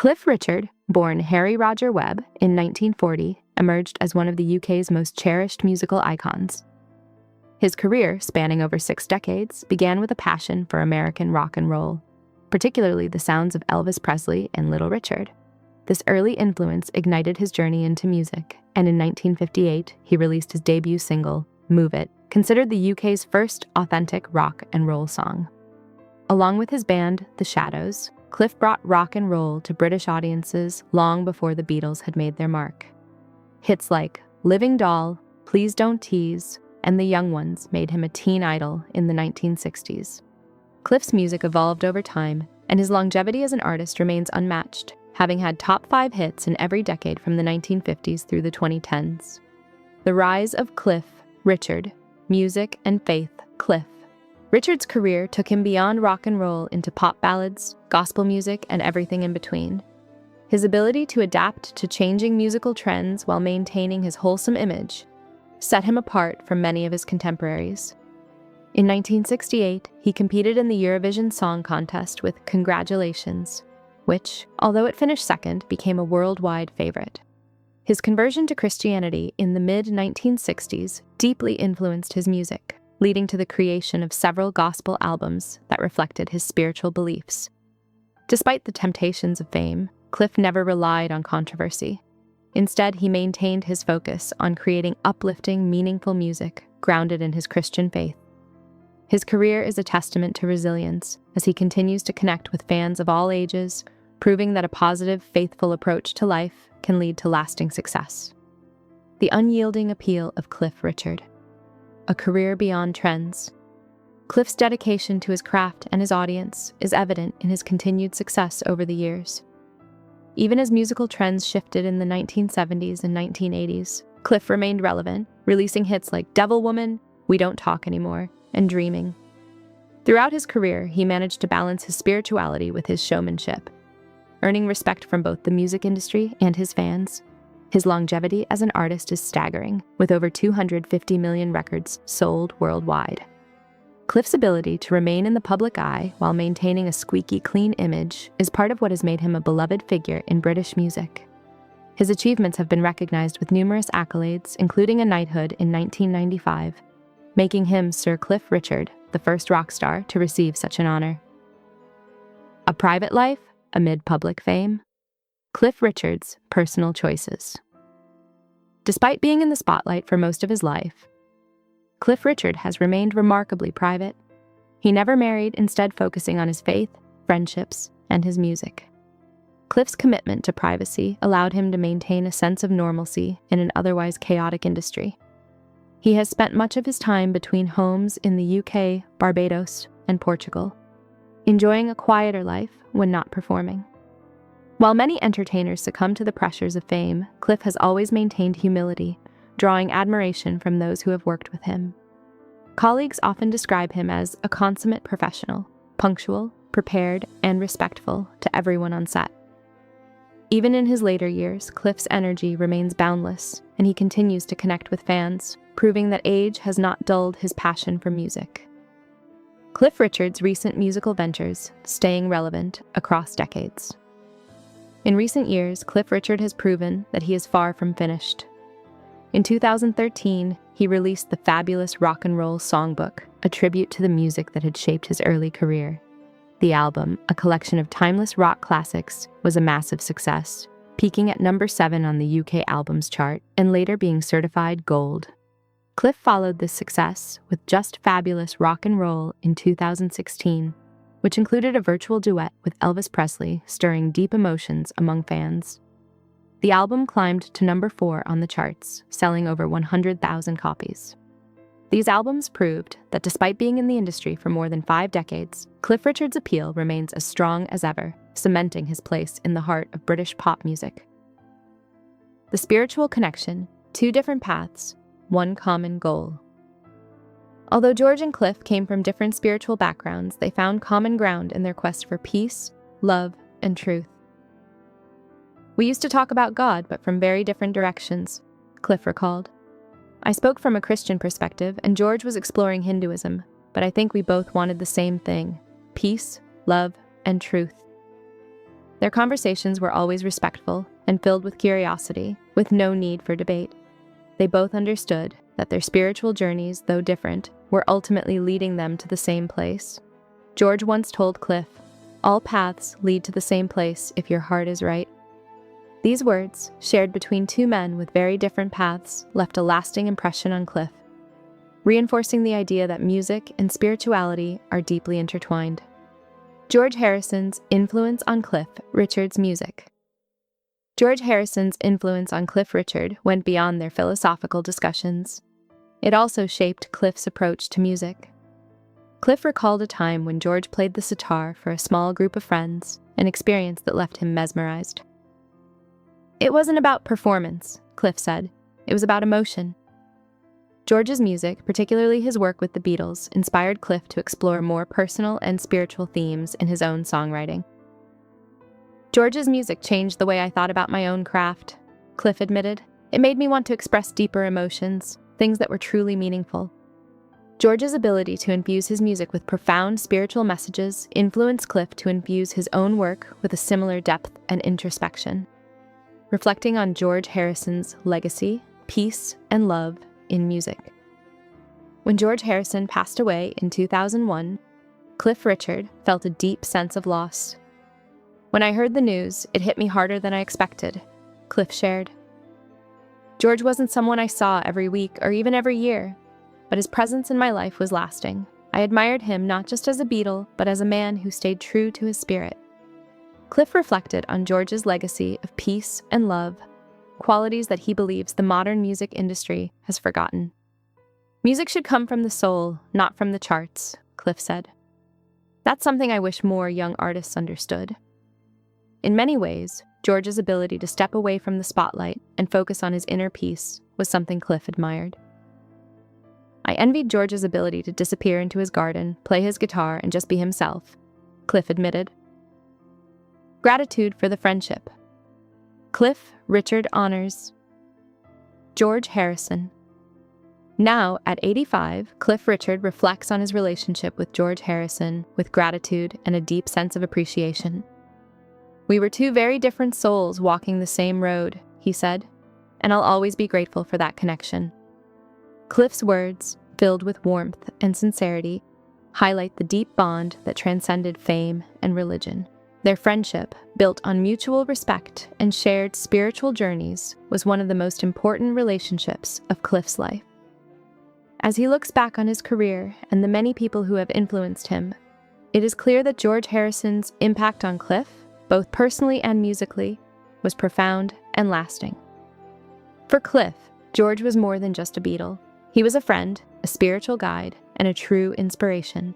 Cliff Richard, born Harry Roger Webb in 1940, emerged as one of the UK's most cherished musical icons. His career, spanning over 6 decades, began with a passion for American rock and roll, particularly the sounds of Elvis Presley and Little Richard. This early influence ignited his journey into music, and in 1958, he released his debut single, Move It, considered the UK's first authentic rock and roll song. Along with his band, The Shadows, Cliff brought rock and roll to British audiences long before the Beatles had made their mark. Hits like Living Doll, Please Don't Tease, and The Young Ones made him a teen idol in the 1960s. Cliff's music evolved over time, and his longevity as an artist remains unmatched, having had top 5 hits in every decade from the 1950s through the 2010s. The rise of Cliff Richard, music and faith. Cliff Richard's career took him beyond rock and roll into pop ballads, gospel music, and everything in between. His ability to adapt to changing musical trends while maintaining his wholesome image set him apart from many of his contemporaries. In 1968, he competed in the Eurovision Song Contest with Congratulations, which, although it finished second, became a worldwide favorite. His conversion to Christianity in the mid-1960s deeply influenced his music, leading to the creation of several gospel albums that reflected his spiritual beliefs. Despite the temptations of fame, Cliff never relied on controversy. Instead, he maintained his focus on creating uplifting, meaningful music grounded in his Christian faith. His career is a testament to resilience as he continues to connect with fans of all ages, proving that a positive, faithful approach to life can lead to lasting success. The unyielding appeal of Cliff Richard. A career beyond trends. Cliff's dedication to his craft and his audience is evident in his continued success over the years. Even as musical trends shifted in the 1970s and 1980s, Cliff remained relevant, releasing hits like Devil Woman, We Don't Talk Anymore, and Dreaming. Throughout his career, he managed to balance his spirituality with his showmanship, earning respect from both the music industry and his fans. His longevity as an artist is staggering, with over 250 million records sold worldwide. Cliff's ability to remain in the public eye while maintaining a squeaky clean image is part of what has made him a beloved figure in British music. His achievements have been recognized with numerous accolades, including a knighthood in 1995, making him Sir Cliff Richard, the first rock star to receive such an honor. A private life amid public fame. Cliff Richard's personal choices. Despite being in the spotlight for most of his life, Cliff Richard has remained remarkably private. He never married, instead focusing on his faith, friendships, and his music. Cliff's commitment to privacy allowed him to maintain a sense of normalcy in an otherwise chaotic industry. He has spent much of his time between homes in the UK, Barbados, and Portugal, enjoying a quieter life when not performing. While many entertainers succumb to the pressures of fame, Cliff has always maintained humility, drawing admiration from those who have worked with him. Colleagues often describe him as a consummate professional, punctual, prepared, and respectful to everyone on set. Even in his later years, Cliff's energy remains boundless, and he continues to connect with fans, proving that age has not dulled his passion for music. Cliff Richard's recent musical ventures staying relevant across decades. In recent years, Cliff Richard has proven that he is far from finished. In 2013, he released the fabulous Rock and Roll Songbook, a tribute to the music that had shaped his early career. The album, a collection of timeless rock classics, was a massive success, peaking at number 7 on the UK Albums Chart and later being certified gold. Cliff followed this success with Just Fabulous Rock and Roll in 2016, which included a virtual duet with Elvis Presley, stirring deep emotions among fans. The album climbed to number 4 on the charts, selling over 100,000 copies. These albums proved that despite being in the industry for more than 5 decades, Cliff Richard's appeal remains as strong as ever, cementing his place in the heart of British pop music. The spiritual connection, 2 different paths, 1 common goal. Although George and Cliff came from different spiritual backgrounds, they found common ground in their quest for peace, love, and truth. We used to talk about God, but from very different directions, Cliff recalled. I spoke from a Christian perspective, and George was exploring Hinduism, but I think we both wanted the same thing: peace, love, and truth. Their conversations were always respectful and filled with curiosity, with no need for debate. They both understood that their spiritual journeys, though different, were ultimately leading them to the same place. George once told Cliff, "All paths lead to the same place if your heart is right." These words, shared between two men with very different paths, left a lasting impression on Cliff, reinforcing the idea that music and spirituality are deeply intertwined. George Harrison's influence on Cliff Richard's music. George Harrison's influence on Cliff Richard went beyond their philosophical discussions. It also shaped Cliff's approach to music. Cliff recalled a time when George played the sitar for a small group of friends, an experience that left him mesmerized. "It wasn't about performance," Cliff said. "It was about emotion." George's music, particularly his work with the Beatles, inspired Cliff to explore more personal and spiritual themes in his own songwriting. "George's music changed the way I thought about my own craft," Cliff admitted. "It made me want to express deeper emotions, things that were truly meaningful." George's ability to infuse his music with profound spiritual messages influenced Cliff to infuse his own work with a similar depth and introspection. Reflecting on George Harrison's legacy, peace, and love in music. When George Harrison passed away in 2001, Cliff Richard felt a deep sense of loss. "When I heard the news, it hit me harder than I expected," Cliff shared. "George wasn't someone I saw every week or even every year, but his presence in my life was lasting. I admired him not just as a Beatle, but as a man who stayed true to his spirit." Cliff reflected on George's legacy of peace and love, qualities that he believes the modern music industry has forgotten. "Music should come from the soul, not from the charts," Cliff said. "That's something I wish more young artists understood." In many ways, George's ability to step away from the spotlight and focus on his inner peace was something Cliff admired. "I envied George's ability to disappear into his garden, play his guitar, and just be himself," Cliff admitted. Gratitude for the friendship. Cliff Richard honors George Harrison. Now, at 85, Cliff Richard reflects on his relationship with George Harrison with gratitude and a deep sense of appreciation. "We were two very different souls walking the same road," he said, "and I'll always be grateful for that connection." Cliff's words, filled with warmth and sincerity, highlight the deep bond that transcended fame and religion. Their friendship, built on mutual respect and shared spiritual journeys, was one of the most important relationships of Cliff's life. As he looks back on his career and the many people who have influenced him, it is clear that George Harrison's impact on Cliff, both personally and musically, was profound and lasting. For Cliff, George was more than just a Beatle. He was a friend, a spiritual guide, and a true inspiration.